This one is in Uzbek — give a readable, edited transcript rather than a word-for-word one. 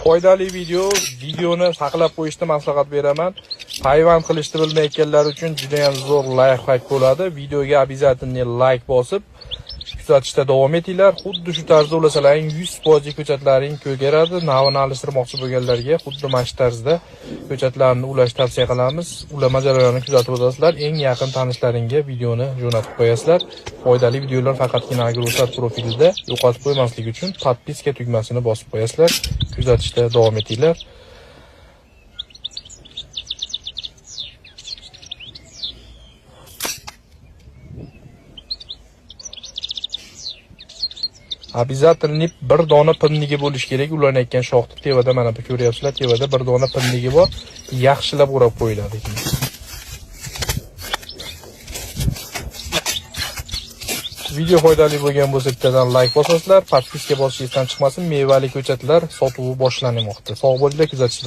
foydali videoni saqlab qo'yishni maslahat beraman. Hayvon qilishni bilmayotganlar uchun juda ham zo'r layfhack bo'ladi. Videoga обязательно like bosib kuzatishda davom etinglar. Xuddi shu tarzda ulasalaring 100% ko'chatlaring ko'karadi. Navini alishtirmoqchi bo'lganlarga xuddi mana shu tarzda ko'chatlarni ulashni tavsiya qilamiz. Ulama jarayonini kuzatib o'tasizlar. Eng yaqin tanishlaringga videoni jo'natib qo'yasizlar. Foydali videolar faqatgina Agrosat profilida yo'qotib qo'ymaslik uchun podpiska tugmasini bosib qo'yasizlar. Kuzatishda davom etinglar. Обязательно bir dona pinnigi bo'lish kerak. Ulanayotgan shoxni tevada mana bu ko'ryapsizlar, tevada bir dona pinnigi bor. Yaxshilab o'rab qo'yiladi. Video foydali bo'lgan bo'lsa bittadan like bosasizlar, podpiska bosishingizdan chiqmasin. Mevali ko'chatlar sotuvi boshlanmoqda. Sog' bo'linglar, kuzatishda